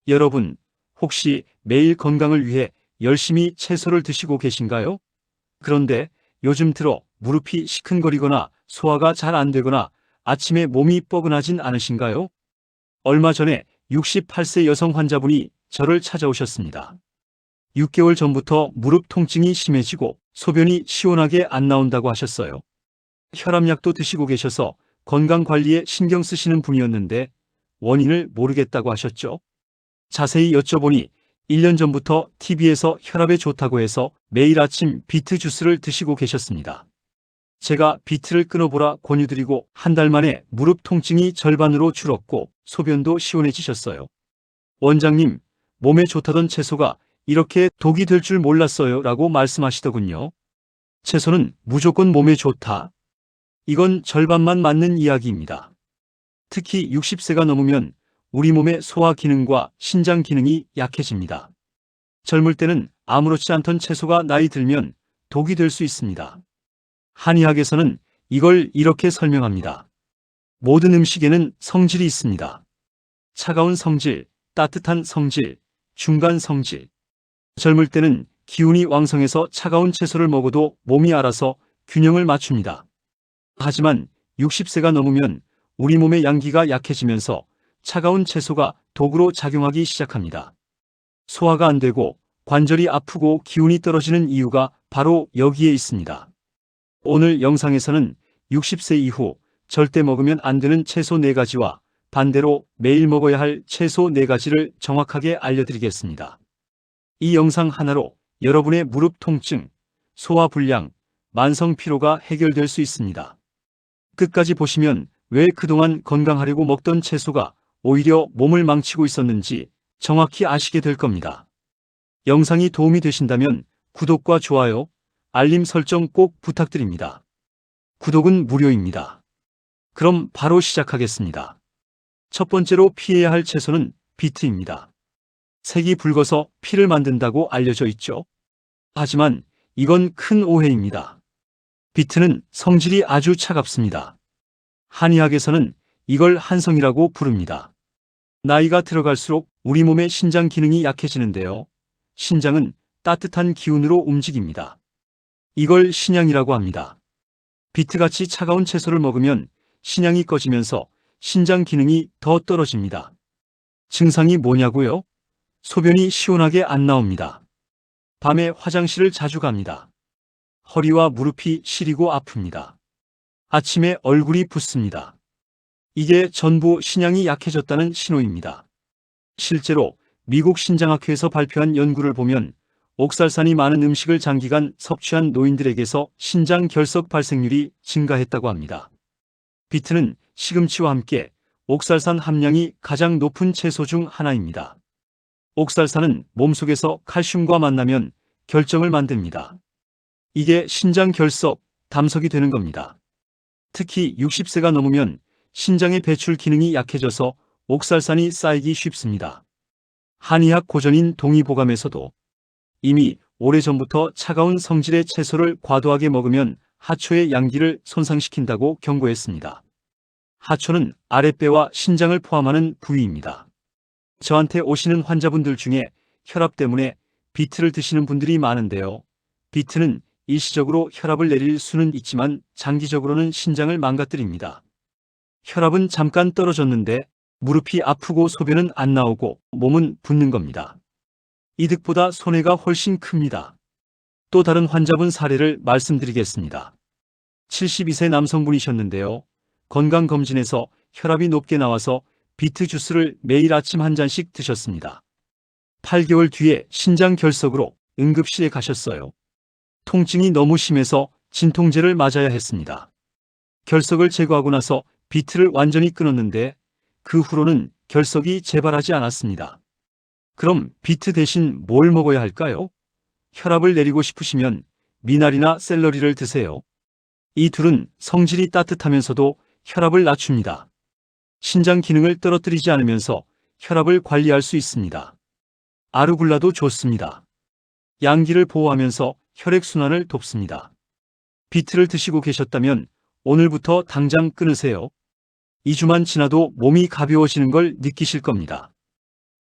여러분, 혹시 매일 건강을 위해 열심히 채소를 드시고 계신가요? 그런데 요즘 들어 무릎이 시큰거리거나 소화가 잘 안 되거나 아침에 몸이 뻐근하진 않으신가요? 얼마 전에 68세 여성 환자분이 저를 찾아오셨습니다. 6개월 전부터 무릎 통증이 심해지고 소변이 시원하게 안 나온다고 하셨어요. 혈압약도 드시고 계셔서 건강 관리에 신경 쓰시는 분이었는데 원인을 모르겠다고 하셨죠. 자세히 여쭤보니 1년 전부터 TV에서 혈압에 좋다고 해서 매일 아침 비트 주스를 드시고 계셨습니다. 제가 비트를 끊어보라 권유드리고 한 달 만에 무릎 통증이 절반으로 줄었고 소변도 시원해지셨어요. 원장님, 몸에 좋다던 채소가 이렇게 독이 될 줄 몰랐어요 라고 말씀하시더군요. 채소는 무조건 몸에 좋다. 이건 절반만 맞는 이야기입니다. 특히 60세가 넘으면 우리 몸의 소화 기능과 신장 기능이 약해집니다. 젊을 때는 아무렇지 않던 채소가 나이 들면 독이 될 수 있습니다. 한의학에서는 이걸 이렇게 설명합니다. 모든 음식에는 성질이 있습니다. 차가운 성질, 따뜻한 성질, 중간 성질. 젊을 때는 기운이 왕성해서 차가운 채소를 먹어도 몸이 알아서 균형을 맞춥니다. 하지만 60세가 넘으면 우리 몸의 양기가 약해지면서 차가운 채소가 독으로 작용하기 시작합니다. 소화가 안 되고 관절이 아프고 기운이 떨어지는 이유가 바로 여기에 있습니다. 오늘 영상에서는 60세 이후 절대 먹으면 안 되는 채소 4가지와 반대로 매일 먹어야 할 채소 4가지를 정확하게 알려드리겠습니다. 이 영상 하나로 여러분의 무릎 통증, 소화 불량, 만성 피로가 해결될 수 있습니다. 끝까지 보시면 왜 그동안 건강하려고 먹던 채소가 오히려 몸을 망치고 있었는지 정확히 아시게 될 겁니다. 영상이 도움이 되신다면 구독과 좋아요, 알림 설정 꼭 부탁드립니다. 구독은 무료입니다. 그럼 바로 시작하겠습니다. 첫 번째로 피해야 할 채소는 비트입니다. 색이 붉어서 피를 만든다고 알려져 있죠. 하지만 이건 큰 오해입니다. 비트는 성질이 아주 차갑습니다. 한의학에서는 이걸 한성이라고 부릅니다. 나이가 들어갈수록 우리 몸의 신장 기능이 약해지는데요. 신장은 따뜻한 기운으로 움직입니다. 이걸 신양이라고 합니다. 비트같이 차가운 채소를 먹으면 신양이 꺼지면서 신장 기능이 더 떨어집니다. 증상이 뭐냐고요? 소변이 시원하게 안 나옵니다. 밤에 화장실을 자주 갑니다. 허리와 무릎이 시리고 아픕니다. 아침에 얼굴이 붓습니다. 이게 전부 신양이 약해졌다는 신호입니다. 실제로 미국 신장학회에서 발표한 연구를 보면 옥살산이 많은 음식을 장기간 섭취한 노인들에게서 신장 결석 발생률이 증가했다고 합니다. 비트는 시금치와 함께 옥살산 함량이 가장 높은 채소 중 하나입니다. 옥살산은 몸속에서 칼슘과 만나면 결정을 만듭니다. 이게 신장 결석, 담석이 되는 겁니다. 특히 60세가 넘으면 신장의 배출 기능이 약해져서 옥살산이 쌓이기 쉽습니다. 한의학 고전인 동의보감에서도 이미 오래전부터 차가운 성질의 채소를 과도하게 먹으면 하초의 양기를 손상시킨다고 경고했습니다. 하초는 아랫배와 신장을 포함하는 부위입니다. 저한테 오시는 환자분들 중에 혈압 때문에 비트를 드시는 분들이 많은데요. 비트는 일시적으로 혈압을 내릴 수는 있지만 장기적으로는 신장을 망가뜨립니다. 혈압은 잠깐 떨어졌는데 무릎이 아프고 소변은 안 나오고 몸은 붓는 겁니다. 이득보다 손해가 훨씬 큽니다. 또 다른 환자분 사례를 말씀드리겠습니다. 72세 남성분이셨는데요. 건강검진에서 혈압이 높게 나와서 비트 주스를 매일 아침 한 잔씩 드셨습니다. 8개월 뒤에 신장 결석으로 응급실에 가셨어요. 통증이 너무 심해서 진통제를 맞아야 했습니다. 결석을 제거하고 나서 비트를 완전히 끊었는데 그 후로는 결석이 재발하지 않았습니다. 그럼 비트 대신 뭘 먹어야 할까요? 혈압을 내리고 싶으시면 미나리나 샐러리를 드세요. 이 둘은 성질이 따뜻하면서도 혈압을 낮춥니다. 신장 기능을 떨어뜨리지 않으면서 혈압을 관리할 수 있습니다. 아루굴라도 좋습니다. 양기를 보호하면서 혈액순환을 돕습니다. 비트를 드시고 계셨다면 오늘부터 당장 끊으세요. 2주만 지나도 몸이 가벼워지는 걸 느끼실 겁니다.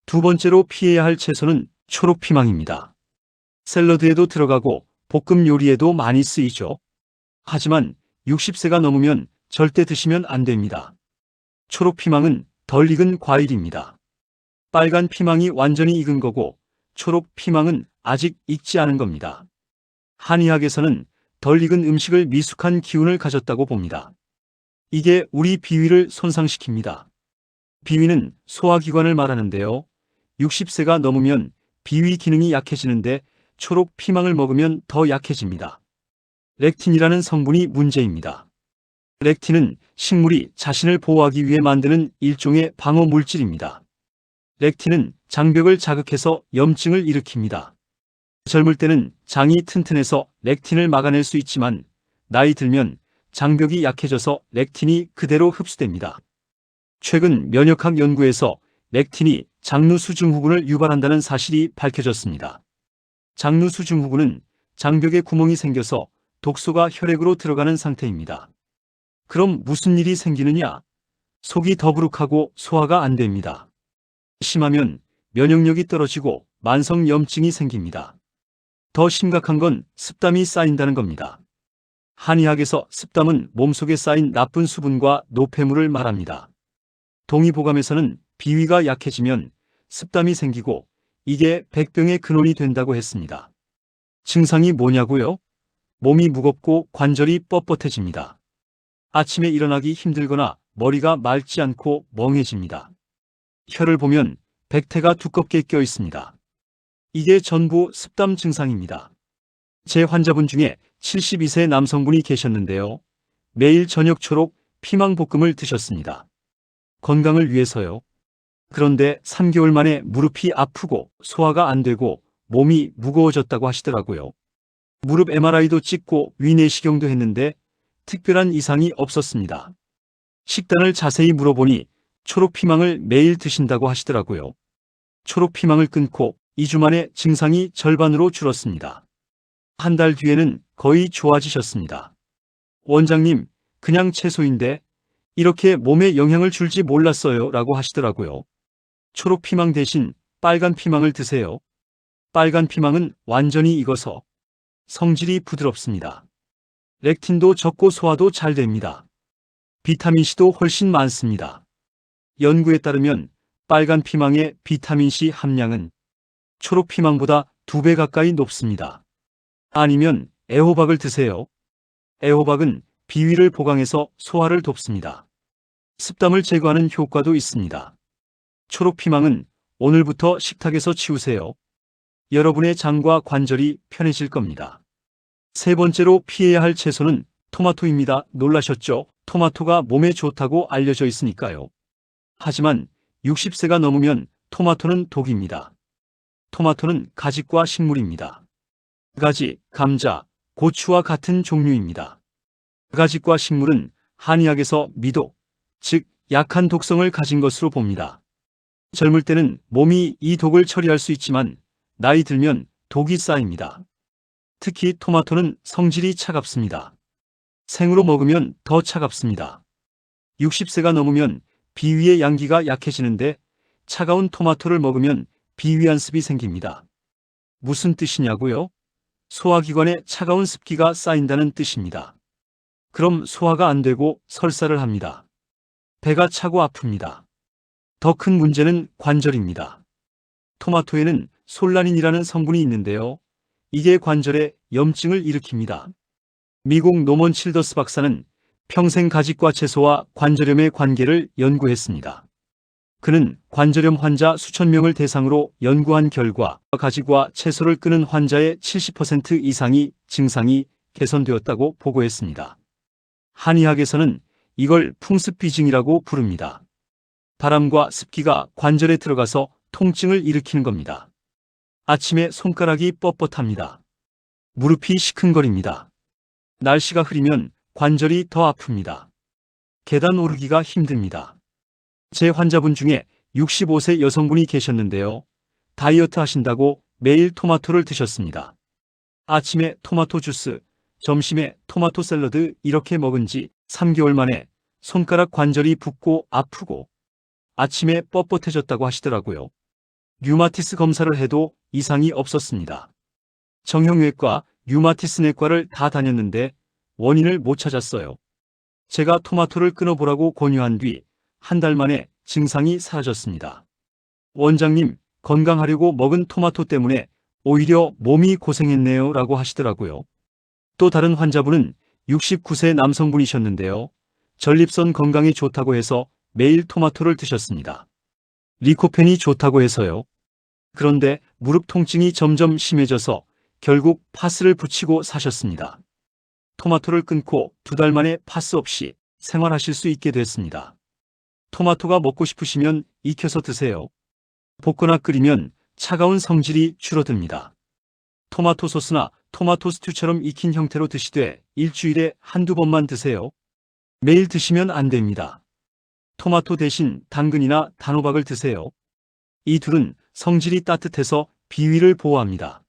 두 번째로 피해야 할 채소는 초록피망입니다. 샐러드에도 들어가고 볶음 요리에도 많이 쓰이죠. 하지만 60세가 넘으면 절대 드시면 안 됩니다. 초록피망은 덜 익은 과일입니다. 빨간 피망이 완전히 익은 거고 초록피망은 아직 익지 않은 겁니다. 한의학에서는 덜 익은 음식을 미숙한 기운을 가졌다고 봅니다. 이게 우리 비위를 손상시킵니다. 비위는 소화기관을 말하는데요. 60세가 넘으면 비위 기능이 약해지는데 초록 피망을 먹으면 더 약해집니다. 렉틴이라는 성분이 문제입니다. 렉틴은 식물이 자신을 보호하기 위해 만드는 일종의 방어 물질입니다. 렉틴은 장벽을 자극해서 염증을 일으킵니다. 젊을 때는 장이 튼튼해서 렉틴을 막아낼 수 있지만 나이 들면 장벽이 약해져서 렉틴이 그대로 흡수됩니다. 최근 면역학 연구에서 렉틴이 장루수증후군을 유발한다는 사실이 밝혀졌습니다. 장루수증후군은 장벽에 구멍이 생겨서 독소가 혈액으로 들어가는 상태입니다. 그럼 무슨 일이 생기느냐? 속이 더부룩하고 소화가 안 됩니다. 심하면 면역력이 떨어지고 만성염증이 생깁니다. 더 심각한 건 습담이 쌓인다는 겁니다. 한의학에서 습담은 몸속에 쌓인 나쁜 수분과 노폐물을 말합니다. 동의보감에서는 비위가 약해지면 습담이 생기고 이게 백병의 근원이 된다고 했습니다. 증상이 뭐냐고요? 몸이 무겁고 관절이 뻣뻣해집니다. 아침에 일어나기 힘들거나 머리가 맑지 않고 멍해집니다. 혀를 보면 백태가 두껍게 껴 있습니다. 이게 전부 습담 증상입니다. 제 환자분 중에 72세 남성분이 계셨는데요. 매일 저녁 초록 피망볶음을 드셨습니다. 건강을 위해서요. 그런데 3개월 만에 무릎이 아프고 소화가 안 되고 몸이 무거워졌다고 하시더라고요. 무릎 MRI도 찍고 위내시경도 했는데 특별한 이상이 없었습니다. 식단을 자세히 물어보니 초록피망을 매일 드신다고 하시더라고요. 초록피망을 끊고 2주 만에 증상이 절반으로 줄었습니다. 한 달 뒤에는 거의 좋아지셨습니다. 원장님, 그냥 채소인데 이렇게 몸에 영향을 줄지 몰랐어요 라고 하시더라고요. 초록피망 대신 빨간 피망을 드세요. 빨간 피망은 완전히 익어서 성질이 부드럽습니다. 렉틴도 적고 소화도 잘 됩니다. 비타민C도 훨씬 많습니다. 연구에 따르면 빨간 피망의 비타민C 함량은 초록 피망보다 2배 가까이 높습니다. 아니면 애호박을 드세요. 애호박은 비위를 보강해서 소화를 돕습니다. 습담을 제거하는 효과도 있습니다. 초록 피망은 오늘부터 식탁에서 치우세요. 여러분의 장과 관절이 편해질 겁니다. 세 번째로 피해야 할 채소는 토마토입니다. 놀라셨죠? 토마토가 몸에 좋다고 알려져 있으니까요. 하지만 60세가 넘으면 토마토는 독입니다. 토마토는 가지과 식물입니다. 가지, 감자, 고추와 같은 종류입니다. 가지과 식물은 한의학에서 미독, 즉 약한 독성을 가진 것으로 봅니다. 젊을 때는 몸이 이 독을 처리할 수 있지만 나이 들면 독이 쌓입니다. 특히 토마토는 성질이 차갑습니다. 생으로 먹으면 더 차갑습니다. 60세가 넘으면 비위의 양기가 약해지는데 차가운 토마토를 먹으면 비위안습이 생깁니다. 무슨 뜻이냐고요? 소화기관에 차가운 습기가 쌓인다는 뜻입니다. 그럼 소화가 안 되고 설사를 합니다. 배가 차고 아픕니다. 더 큰 문제는 관절입니다. 토마토에는 솔라닌이라는 성분이 있는데요. 이게 관절에 염증을 일으킵니다. 미국 노먼 칠더스 박사는 평생 가지과 채소와 관절염의 관계를 연구했습니다. 그는 관절염 환자 수천 명을 대상으로 연구한 결과 가지과 채소를 끄는 환자의 70% 이상이 증상이 개선되었다고 보고했습니다. 한의학에서는 이걸 풍습비증이라고 부릅니다. 바람과 습기가 관절에 들어가서 통증을 일으키는 겁니다. 아침에 손가락이 뻣뻣합니다. 무릎이 시큰거립니다. 날씨가 흐리면 관절이 더 아픕니다. 계단 오르기가 힘듭니다. 제 환자분 중에 65세 여성분이 계셨는데요. 다이어트 하신다고 매일 토마토를 드셨습니다. 아침에 토마토 주스, 점심에 토마토 샐러드 이렇게 먹은 지 3개월 만에 손가락 관절이 붓고 아프고 아침에 뻣뻣해졌다고 하시더라고요. 류마티스 검사를 해도 이상이 없었습니다. 정형외과, 류마티스 내과를 다 다녔는데 원인을 못 찾았어요. 제가 토마토를 끊어보라고 권유한 뒤 한 달 만에 증상이 사라졌습니다. 원장님, 건강하려고 먹은 토마토 때문에 오히려 몸이 고생했네요 라고 하시더라고요. 또 다른 환자분은 69세 남성분이셨는데요. 전립선 건강에 좋다고 해서 매일 토마토를 드셨습니다. 리코펜이 좋다고 해서요. 그런데 무릎 통증이 점점 심해져서 결국 파스를 붙이고 사셨습니다. 토마토를 끊고 2달 만에 파스 없이 생활하실 수 있게 됐습니다. 토마토가 먹고 싶으시면 익혀서 드세요. 볶거나 끓이면 차가운 성질이 줄어듭니다. 토마토 소스나 토마토 스튜처럼 익힌 형태로 드시되 일주일에 한두 번만 드세요. 매일 드시면 안 됩니다. 토마토 대신 당근이나 단호박을 드세요. 이 둘은 성질이 따뜻해서 비위를 보호합니다.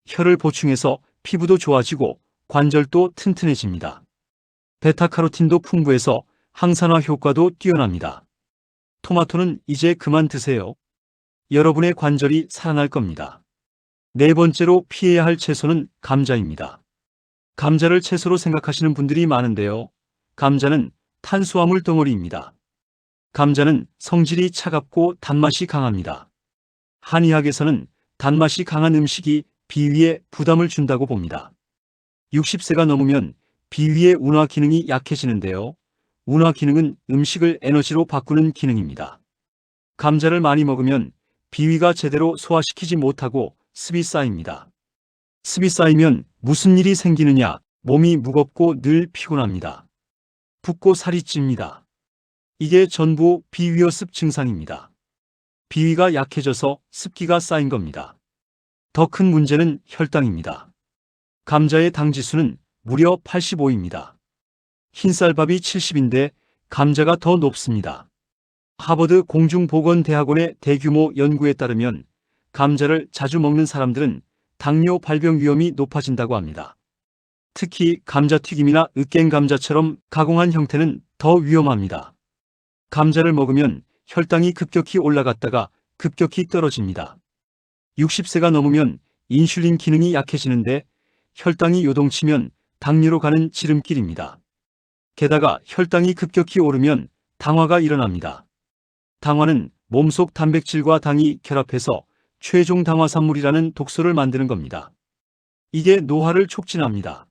혈을 보충해서 피부도 좋아지고 관절도 튼튼해집니다. 베타카로틴도 풍부해서 항산화 효과도 뛰어납니다. 토마토는 이제 그만 드세요. 여러분의 관절이 살아날 겁니다. 네 번째로 피해야 할 채소는 감자입니다. 감자를 채소로 생각하시는 분들이 많은데요. 감자는 탄수화물 덩어리입니다. 감자는 성질이 차갑고 단맛이 강합니다. 한의학에서는 단맛이 강한 음식이 비위에 부담을 준다고 봅니다. 60세가 넘으면 비위의 운화 기능이 약해지는데요. 운화 기능은 음식을 에너지로 바꾸는 기능입니다. 감자를 많이 먹으면 비위가 제대로 소화시키지 못하고 습이 쌓입니다. 습이 쌓이면 무슨 일이 생기느냐? 몸이 무겁고 늘 피곤합니다. 붓고 살이 찝니다. 이게 전부 비위어습 증상입니다. 비위가 약해져서 습기가 쌓인 겁니다. 더 큰 문제는 혈당입니다. 감자의 당지수는 무려 85입니다. 흰쌀밥이 70인데 감자가 더 높습니다. 하버드 공중보건대학원의 대규모 연구에 따르면 감자를 자주 먹는 사람들은 당뇨 발병 위험이 높아진다고 합니다. 특히 감자튀김이나 으깬 감자처럼 가공한 형태는 더 위험합니다. 감자를 먹으면 혈당이 급격히 올라갔다가 급격히 떨어집니다. 60세가 넘으면 인슐린 기능이 약해지는데 혈당이 요동치면 당뇨로 가는 지름길입니다. 게다가 혈당이 급격히 오르면 당화가 일어납니다. 당화는 몸속 단백질과 당이 결합해서 최종 당화산물이라는 독소를 만드는 겁니다. 이게 노화를 촉진합니다.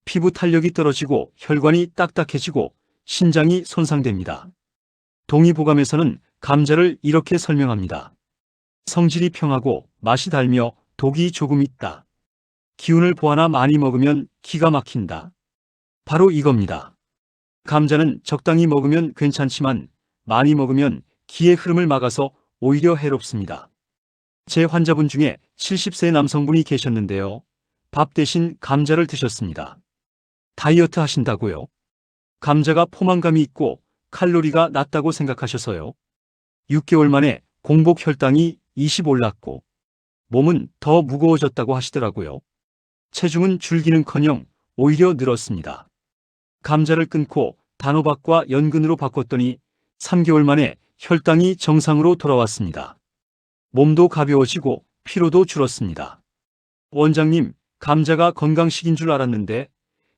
피부 탄력이 떨어지고 혈관이 딱딱해지고 신장이 손상됩니다. 동의보감에서는 감자를 이렇게 설명합니다. 성질이 평하고 맛이 달며 독이 조금 있다. 기운을 보아나 많이 먹으면 기가 막힌다. 바로 이겁니다. 감자는 적당히 먹으면 괜찮지만 많이 먹으면 기의 흐름을 막아서 오히려 해롭습니다. 제 환자분 중에 70세 남성분이 계셨는데요. 밥 대신 감자를 드셨습니다. 다이어트 하신다고요? 감자가 포만감이 있고 칼로리가 낮다고 생각하셔서요. 6개월 만에 공복 혈당이 20 올랐고 몸은 더 무거워졌다고 하시더라고요. 체중은 줄기는커녕 오히려 늘었습니다. 감자를 끊고 단호박과 연근으로 바꿨더니 3개월 만에 혈당이 정상으로 돌아왔습니다. 몸도 가벼워지고 피로도 줄었습니다. 원장님, 감자가 건강식인 줄 알았는데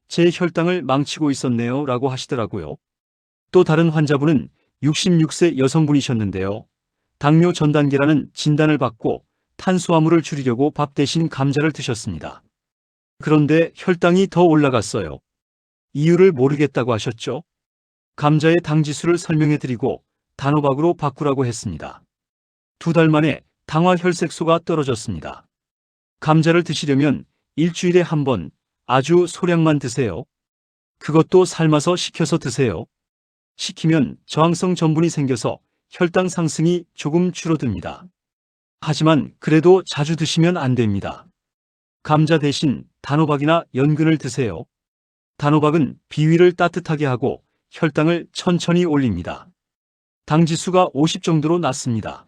제 혈당을 망치고 있었네요 라고 하시더라고요. 또 다른 환자분은 66세 여성분이셨는데요. 당뇨 전 단계라는 진단을 받고 탄수화물을 줄이려고 밥 대신 감자를 드셨습니다. 그런데 혈당이 더 올라갔어요. 이유를 모르겠다고 하셨죠? 감자의 당지수를 설명해드리고 단호박으로 바꾸라고 했습니다. 2달 만에 당화 혈색소가 떨어졌습니다. 감자를 드시려면 일주일에 한 번 아주 소량만 드세요. 그것도 삶아서 식혀서 드세요. 식히면 저항성 전분이 생겨서 혈당 상승이 조금 줄어듭니다. 하지만 그래도 자주 드시면 안 됩니다. 감자 대신 단호박이나 연근을 드세요. 단호박은 비위를 따뜻하게 하고 혈당을 천천히 올립니다. 당지수가 50 정도로 낮습니다.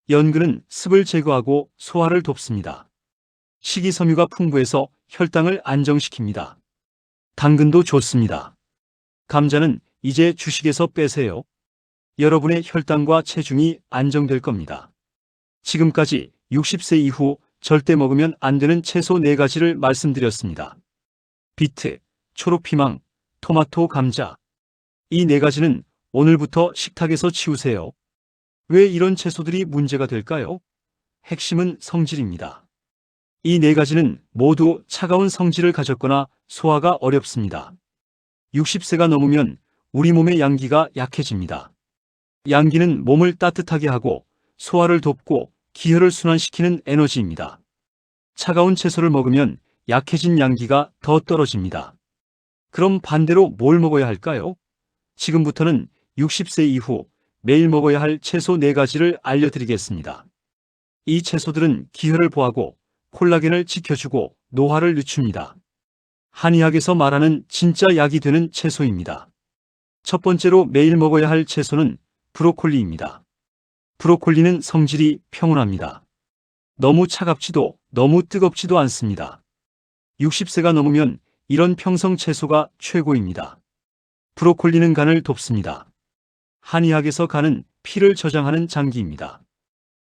연근은 습을 제거하고 소화를 돕습니다. 식이섬유가 풍부해서 혈당을 안정시킵니다. 당근도 좋습니다. 감자는 이제 주식에서 빼세요. 여러분의 혈당과 체중이 안정될 겁니다. 지금까지 60세 이후 절대 먹으면 안 되는 채소 4가지를 말씀드렸습니다. 비트, 초록피망, 토마토, 감자. 이 4가지는 오늘부터 식탁에서 치우세요. 왜 이런 채소들이 문제가 될까요? 핵심은 성질입니다. 이 4가지는 모두 차가운 성질을 가졌거나 소화가 어렵습니다. 60세가 넘으면 우리 몸의 양기가 약해집니다. 양기는 몸을 따뜻하게 하고 소화를 돕고 기혈을 순환시키는 에너지입니다. 차가운 채소를 먹으면 약해진 양기가 더 떨어집니다. 그럼 반대로 뭘 먹어야 할까요? 지금부터는 60세 이후 매일 먹어야 할 채소 4가지를 알려드리겠습니다. 이 채소들은 기혈을 보하고 콜라겐을 지켜주고 노화를 늦춥니다. 한의학에서 말하는 진짜 약이 되는 채소입니다. 첫 번째로 매일 먹어야 할 채소는 브로콜리입니다. 브로콜리는 성질이 평온합니다. 너무 차갑지도 너무 뜨겁지도 않습니다. 60세가 넘으면 이런 평성 채소가 최고입니다. 브로콜리는 간을 돕습니다. 한의학에서 간은 피를 저장하는 장기입니다.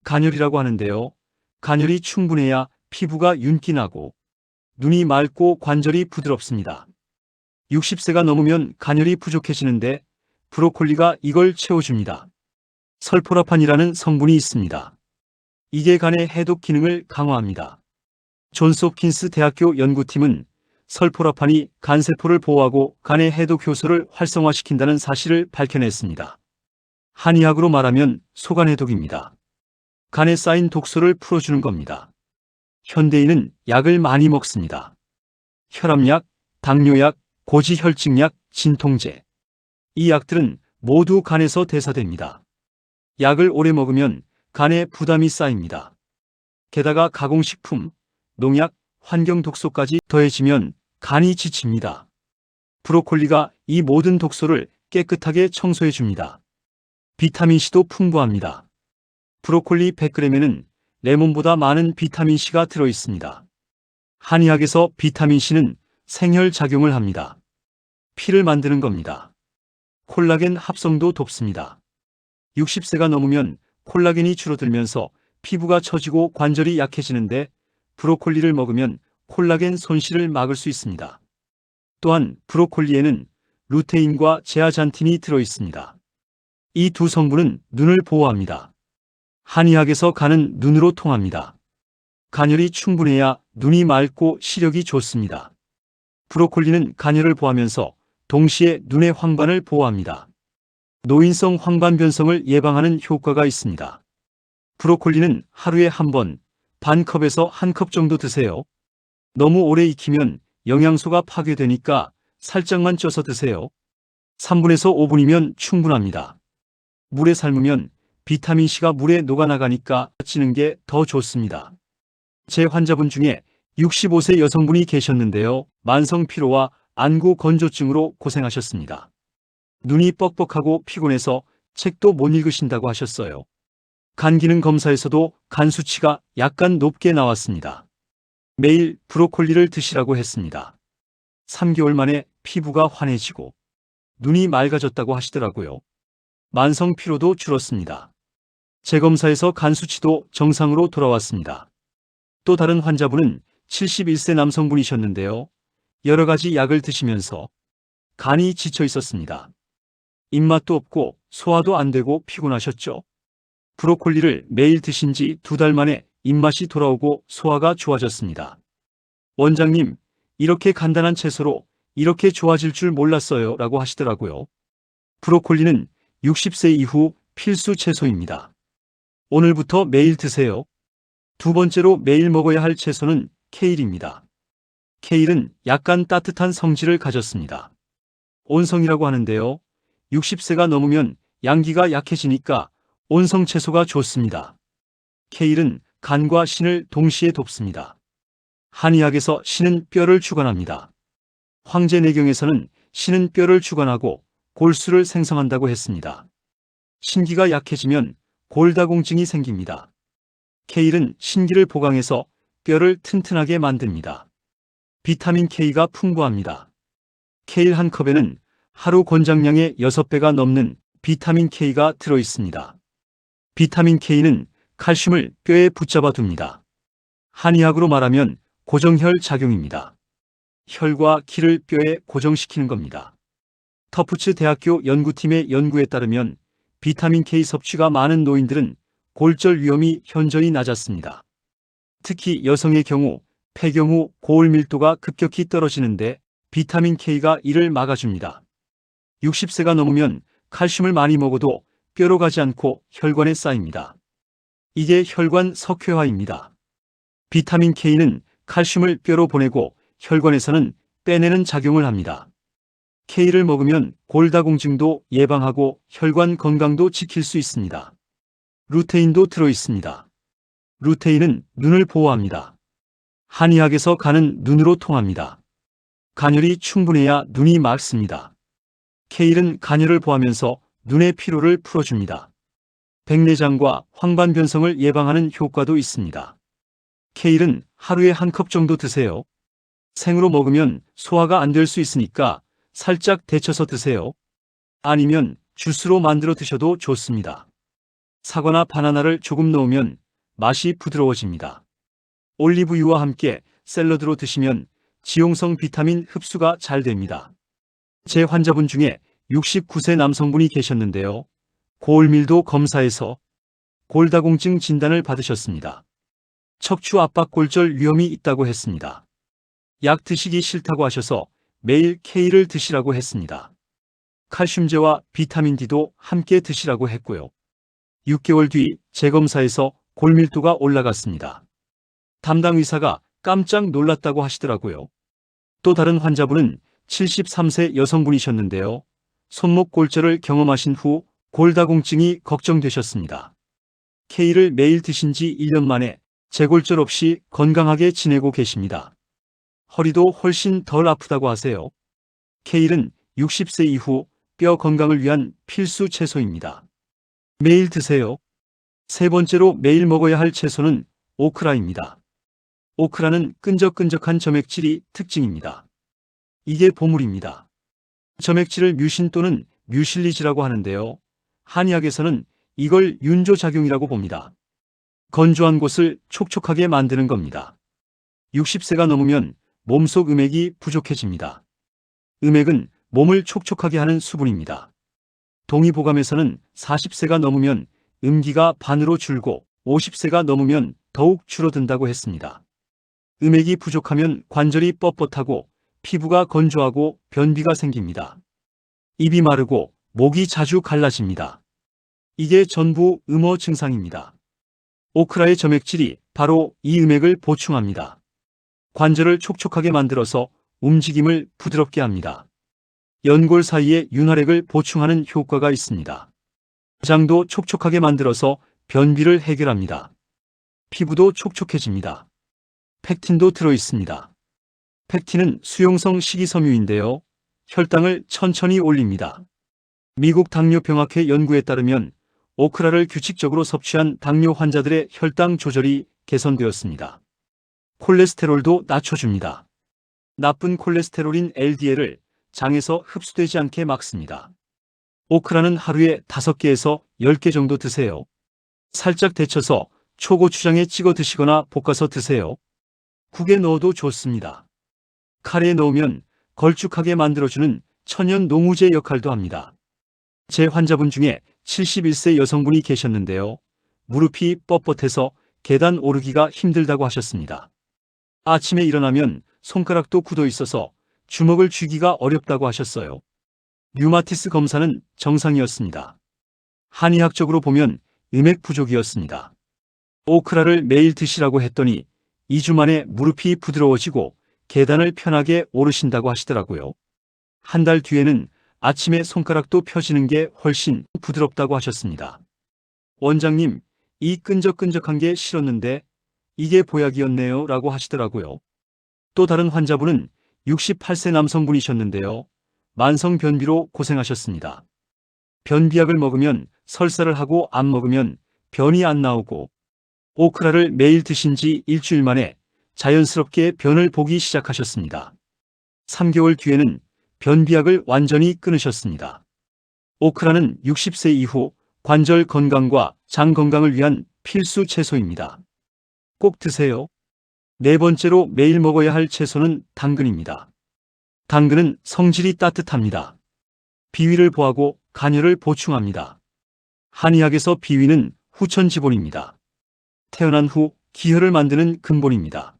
간혈이라고 하는데요. 간혈이 충분해야 피부가 윤기나고 눈이 맑고 관절이 부드럽습니다. 60세가 넘으면 간혈이 부족해지는데 브로콜리가 이걸 채워줍니다. 설포라판이라는 성분이 있습니다. 이게 간의 해독 기능을 강화합니다. 존스 홉킨스 대학교 연구팀은 설포라판이 간세포를 보호하고 간의 해독 효소를 활성화시킨다는 사실을 밝혀냈습니다. 한의학으로 말하면 소간해독입니다. 간에 쌓인 독소를 풀어주는 겁니다. 현대인은 약을 많이 먹습니다. 혈압약, 당뇨약, 고지혈증약, 진통제. 이 약들은 모두 간에서 대사됩니다. 약을 오래 먹으면 간에 부담이 쌓입니다. 게다가 가공식품, 농약, 환경 독소까지 더해지면 간이 지칩니다. 브로콜리가 이 모든 독소를 깨끗하게 청소해 줍니다. 비타민C도 풍부합니다. 브로콜리 100g에는 레몬보다 많은 비타민C가 들어있습니다. 한의학에서 비타민C는 생혈작용을 합니다. 피를 만드는 겁니다. 콜라겐 합성도 돕습니다. 60세가 넘으면 콜라겐이 줄어들면서 피부가 처지고 관절이 약해지는데 브로콜리를 먹으면 콜라겐 손실을 막을 수 있습니다. 또한 브로콜리에는 루테인과 제아잔틴이 들어있습니다. 이 두 성분은 눈을 보호합니다. 한의학에서 간은 눈으로 통합니다. 간혈이 충분해야 눈이 맑고 시력이 좋습니다. 브로콜리는 간혈을 보호하면서 동시에 눈의 황반을 보호합니다. 노인성 황반 변성을 예방하는 효과가 있습니다. 브로콜리는 하루에 한 번, 반 컵에서 1컵 정도 드세요. 너무 오래 익히면 영양소가 파괴되니까 살짝만 쪄서 드세요. 3분에서 5분이면 충분합니다. 물에 삶으면 비타민C가 물에 녹아나가니까 찌는 게 더 좋습니다. 제 환자분 중에 65세 여성분이 계셨는데요. 만성 피로와 안구 건조증으로 고생하셨습니다. 눈이 뻑뻑하고 피곤해서 책도 못 읽으신다고 하셨어요. 간 기능 검사에서도 간 수치가 약간 높게 나왔습니다. 매일 브로콜리를 드시라고 했습니다. 3개월 만에 피부가 환해지고 눈이 맑아졌다고 하시더라고요. 만성 피로도 줄었습니다. 재검사에서 간 수치도 정상으로 돌아왔습니다. 또 다른 환자분은 71세 남성분이셨는데요. 여러 가지 약을 드시면서 간이 지쳐 있었습니다. 입맛도 없고 소화도 안 되고 피곤하셨죠. 브로콜리를 매일 드신 지 2달 만에 입맛이 돌아오고 소화가 좋아졌습니다. 원장님, 이렇게 간단한 채소로 이렇게 좋아질 줄 몰랐어요 라고 하시더라고요. 브로콜리는 60세 이후 필수 채소입니다. 오늘부터 매일 드세요. 두 번째로 매일 먹어야 할 채소는 케일입니다. 케일은 약간 따뜻한 성질을 가졌습니다. 온성이라고 하는데요. 60세가 넘으면 양기가 약해지니까 온성 채소가 좋습니다. 케일은 간과 신을 동시에 돕습니다. 한의학에서 신은 뼈를 주관합니다. 황제내경에서는 신은 뼈를 주관하고 골수를 생성한다고 했습니다. 신기가 약해지면 골다공증이 생깁니다. 케일은 신기를 보강해서 뼈를 튼튼하게 만듭니다. 비타민 K가 풍부합니다. 케일 한 컵에는 하루 권장량의 6배가 넘는 비타민 K가 들어있습니다. 비타민 K는 칼슘을 뼈에 붙잡아 둡니다. 한의학으로 말하면 고정혈 작용입니다. 혈과 기를 뼈에 고정시키는 겁니다. 터프츠 대학교 연구팀의 연구에 따르면 비타민 K 섭취가 많은 노인들은 골절 위험이 현저히 낮았습니다. 특히 여성의 경우 폐경 후 고울 밀도가 급격히 떨어지는데 비타민 K가 이를 막아줍니다. 60세가 넘으면 칼슘을 많이 먹어도 뼈로 가지 않고 혈관에 쌓입니다. 이게 혈관 석회화입니다. 비타민 K는 칼슘을 뼈로 보내고 혈관에서는 빼내는 작용을 합니다. K를 먹으면 골다공증도 예방하고 혈관 건강도 지킬 수 있습니다. 루테인도 들어있습니다. 루테인은 눈을 보호합니다. 한의학에서 간은 눈으로 통합니다. 간혈이 충분해야 눈이 맑습니다. 케일은 간혈을 보하면서 눈의 피로를 풀어줍니다. 백내장과 황반변성을 예방하는 효과도 있습니다. 케일은 하루에 한 컵 정도 드세요. 생으로 먹으면 소화가 안 될 수 있으니까 살짝 데쳐서 드세요. 아니면 주스로 만들어 드셔도 좋습니다. 사과나 바나나를 조금 넣으면 맛이 부드러워집니다. 올리브유와 함께 샐러드로 드시면 지용성 비타민 흡수가 잘 됩니다. 제 환자분 중에 69세 남성분이 계셨는데요. 고울밀도 검사에서 골다공증 진단을 받으셨습니다. 척추 압박 골절 위험이 있다고 했습니다. 약 드시기 싫다고 하셔서 매일 K를 드시라고 했습니다. 칼슘제와 비타민 D도 함께 드시라고 했고요. 6개월 뒤 재검사에서 골밀도가 올라갔습니다. 담당 의사가 깜짝 놀랐다고 하시더라고요. 또 다른 환자분은 73세 여성분이셨는데요. 손목 골절을 경험하신 후 골다공증이 걱정되셨습니다. K를 매일 드신 지 1년 만에 재골절 없이 건강하게 지내고 계십니다. 허리도 훨씬 덜 아프다고 하세요. K는 60세 이후 뼈 건강을 위한 필수 채소입니다. 매일 드세요. 세 번째로 매일 먹어야 할 채소는 오크라입니다. 오크라는 끈적끈적한 점액질이 특징입니다. 이게 보물입니다. 점액질을 뮤신 또는 뮤실리지라고 하는데요. 한의학에서는 이걸 윤조작용이라고 봅니다. 건조한 곳을 촉촉하게 만드는 겁니다. 60세가 넘으면 몸속 음액이 부족해집니다. 음액은 몸을 촉촉하게 하는 수분입니다. 동의보감에서는 40세가 넘으면 음기가 반으로 줄고 50세가 넘으면 더욱 줄어든다고 했습니다. 음액이 부족하면 관절이 뻣뻣하고 피부가 건조하고 변비가 생깁니다. 입이 마르고 목이 자주 갈라집니다. 이게 전부 음어 증상입니다. 오크라의 점액질이 바로 이 음액을 보충합니다. 관절을 촉촉하게 만들어서 움직임을 부드럽게 합니다. 연골 사이에 윤활액을 보충하는 효과가 있습니다. 장도 촉촉하게 만들어서 변비를 해결합니다. 피부도 촉촉해집니다. 팩틴도 들어있습니다. 팩틴은 수용성 식이섬유인데요. 혈당을 천천히 올립니다. 미국 당뇨병학회 연구에 따르면 오크라를 규칙적으로 섭취한 당뇨 환자들의 혈당 조절이 개선되었습니다. 콜레스테롤도 낮춰줍니다. 나쁜 콜레스테롤인 LDL을 장에서 흡수되지 않게 막습니다. 오크라는 하루에 5개에서 10개 정도 드세요. 살짝 데쳐서 초고추장에 찍어 드시거나 볶아서 드세요. 국에 넣어도 좋습니다. 카레에 넣으면 걸쭉하게 만들어주는 천연 농우제 역할도 합니다. 제 환자분 중에 71세 여성분이 계셨는데요. 무릎이 뻣뻣해서 계단 오르기가 힘들다고 하셨습니다. 아침에 일어나면 손가락도 굳어 있어서 주먹을 쥐기가 어렵다고 하셨어요. 류마티스 검사는 정상이었습니다. 한의학적으로 보면 음액 부족이었습니다. 오크라를 매일 드시라고 했더니 2주 만에 무릎이 부드러워지고 계단을 편하게 오르신다고 하시더라고요. 한 달 뒤에는 아침에 손가락도 펴지는 게 훨씬 부드럽다고 하셨습니다. 원장님, 이 끈적끈적한 게 싫었는데 이게 보약이었네요 라고 하시더라고요. 또 다른 환자분은 68세 남성분이셨는데요. 만성 변비로 고생하셨습니다. 변비약을 먹으면 설사를 하고 안 먹으면 변이 안 나오고 오크라를 매일 드신 지 일주일 만에 자연스럽게 변을 보기 시작하셨습니다. 3개월 뒤에는 변비약을 완전히 끊으셨습니다. 오크라는 60세 이후 관절 건강과 장 건강을 위한 필수 채소입니다. 꼭 드세요. 네 번째로 매일 먹어야 할 채소는 당근입니다. 당근은 성질이 따뜻합니다. 비위를 보하고 간혈을 보충합니다. 한의학에서 비위는 후천지본입니다. 태어난 후 기혈을 만드는 근본입니다.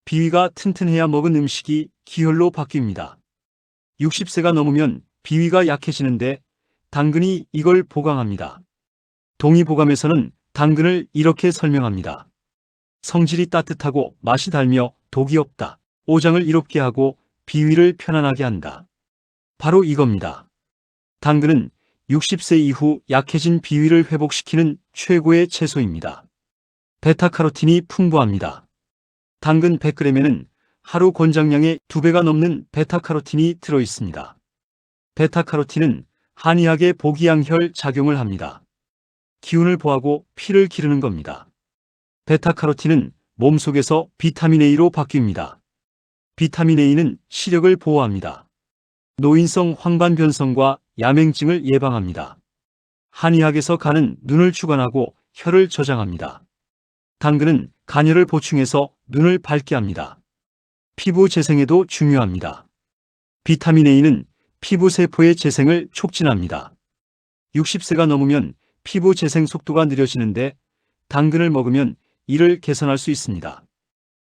비위가 튼튼해야 먹은 음식이 기혈로 바뀝니다. 60세가 넘으면 비위가 약해지는데 당근이 이걸 보강합니다. 동의보감에서는 당근을 이렇게 설명합니다. 성질이 따뜻하고 맛이 달며 독이 없다. 오장을 이롭게 하고 비위를 편안하게 한다. 바로 이겁니다. 당근은 60세 이후 약해진 비위를 회복시키는 최고의 채소입니다. 베타카로틴이 풍부합니다. 당근 100g에는 하루 권장량의 2배가 넘는 베타카로틴이 들어있습니다. 베타카로틴은 한의학의 복이양혈 작용을 합니다. 기운을 보하고 피를 기르는 겁니다. 베타카로틴은 몸속에서 비타민 A로 바뀝니다. 비타민 A는 시력을 보호합니다. 노인성 황반변성과 야맹증을 예방합니다. 한의학에서 간은 눈을 주관하고 혈을 저장합니다. 당근은 간혈을 보충해서 눈을 밝게 합니다. 피부 재생에도 중요합니다. 비타민 A는 피부 세포의 재생을 촉진합니다. 60세가 넘으면 피부 재생 속도가 느려지는데 당근을 먹으면 이를 개선할 수 있습니다.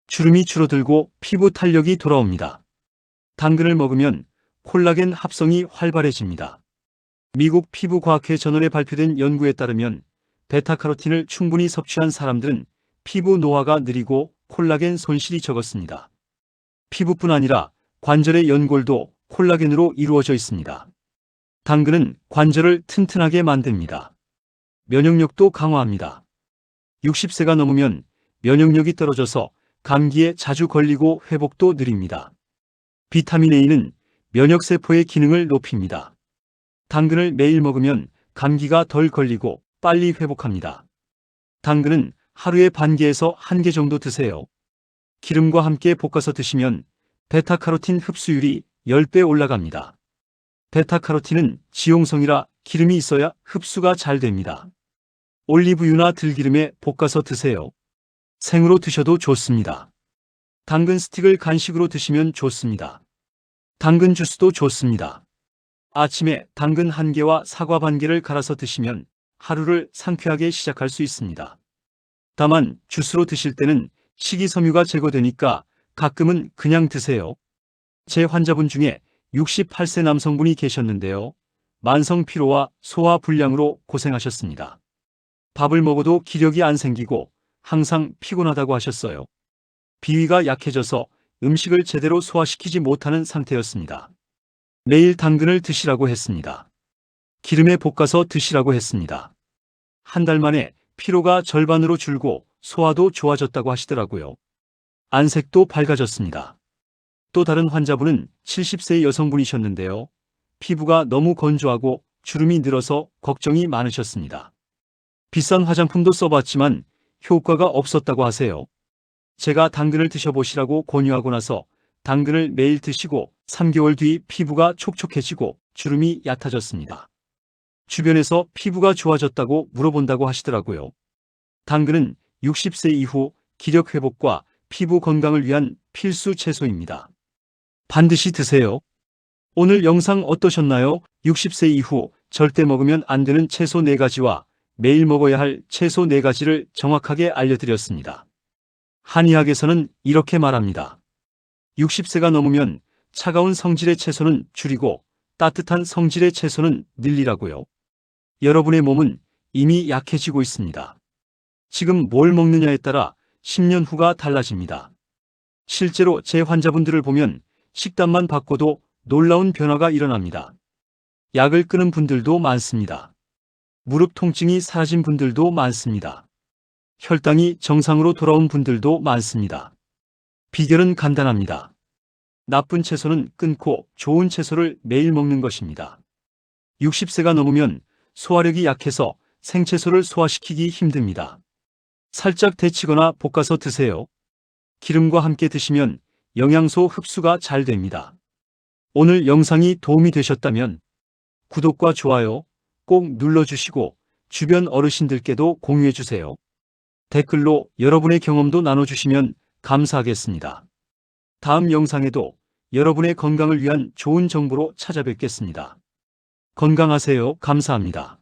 주름이 줄어들고 피부 탄력이 돌아옵니다. 당근을 먹으면 콜라겐 합성이 활발해집니다. 미국 피부과학회 저널에 발표된 연구에 따르면 베타카로틴을 충분히 섭취한 사람들은 피부 노화가 느리고 콜라겐 손실이 적었습니다. 피부뿐 아니라 관절의 연골도 콜라겐으로 이루어져 있습니다. 당근은 관절을 튼튼하게 만듭니다. 면역력도 강화합니다. 60세가 넘으면 면역력이 떨어져서 감기에 자주 걸리고 회복도 느립니다. 비타민 A는 면역세포의 기능을 높입니다. 당근을 매일 먹으면 감기가 덜 걸리고 빨리 회복합니다. 당근은 하루에 반 개에서 1개 정도 드세요. 기름과 함께 볶아서 드시면 베타카로틴 흡수율이 10배 올라갑니다. 베타카로틴은 지용성이라 기름이 있어야 흡수가 잘 됩니다. 올리브유나 들기름에 볶아서 드세요. 생으로 드셔도 좋습니다. 당근 스틱을 간식으로 드시면 좋습니다. 당근 주스도 좋습니다. 아침에 당근 1개와 사과 반 개를 갈아서 드시면 하루를 상쾌하게 시작할 수 있습니다. 다만 주스로 드실 때는 식이섬유가 제거되니까 가끔은 그냥 드세요. 제 환자분 중에 68세 남성분이 계셨는데요. 만성 피로와 소화 불량으로 고생하셨습니다. 밥을 먹어도 기력이 안 생기고 항상 피곤하다고 하셨어요. 비위가 약해져서 음식을 제대로 소화시키지 못하는 상태였습니다. 매일 당근을 드시라고 했습니다. 기름에 볶아서 드시라고 했습니다. 한 달 만에 피로가 절반으로 줄고 소화도 좋아졌다고 하시더라고요. 안색도 밝아졌습니다. 또 다른 환자분은 70세 여성분이셨는데요. 피부가 너무 건조하고 주름이 늘어서 걱정이 많으셨습니다. 비싼 화장품도 써봤지만 효과가 없었다고 하세요. 제가 당근을 드셔보시라고 권유하고 나서 당근을 매일 드시고 3개월 뒤 피부가 촉촉해지고 주름이 얕아졌습니다. 주변에서 피부가 좋아졌다고 물어본다고 하시더라고요. 당근은 60세 이후 기력 회복과 피부 건강을 위한 필수 채소입니다. 반드시 드세요. 오늘 영상 어떠셨나요? 60세 이후 절대 먹으면 안 되는 채소 4가지와 매일 먹어야 할 채소 4가지를 정확하게 알려드렸습니다. 한의학에서는 이렇게 말합니다. 60세가 넘으면 차가운 성질의 채소는 줄이고 따뜻한 성질의 채소는 늘리라고요. 여러분의 몸은 이미 약해지고 있습니다. 지금 뭘 먹느냐에 따라 10년 후가 달라집니다. 실제로 제 환자분들을 보면 식단만 바꿔도 놀라운 변화가 일어납니다. 약을 끊은 분들도 많습니다. 무릎 통증이 사라진 분들도 많습니다. 혈당이 정상으로 돌아온 분들도 많습니다. 비결은 간단합니다. 나쁜 채소는 끊고 좋은 채소를 매일 먹는 것입니다. 60세가 넘으면 소화력이 약해서 생채소를 소화시키기 힘듭니다. 살짝 데치거나 볶아서 드세요. 기름과 함께 드시면 영양소 흡수가 잘 됩니다. 오늘 영상이 도움이 되셨다면 구독과 좋아요 꼭 눌러주시고 주변 어르신들께도 공유해주세요. 댓글로 여러분의 경험도 나눠주시면 감사하겠습니다. 다음 영상에도 여러분의 건강을 위한 좋은 정보로 찾아뵙겠습니다. 건강하세요. 감사합니다.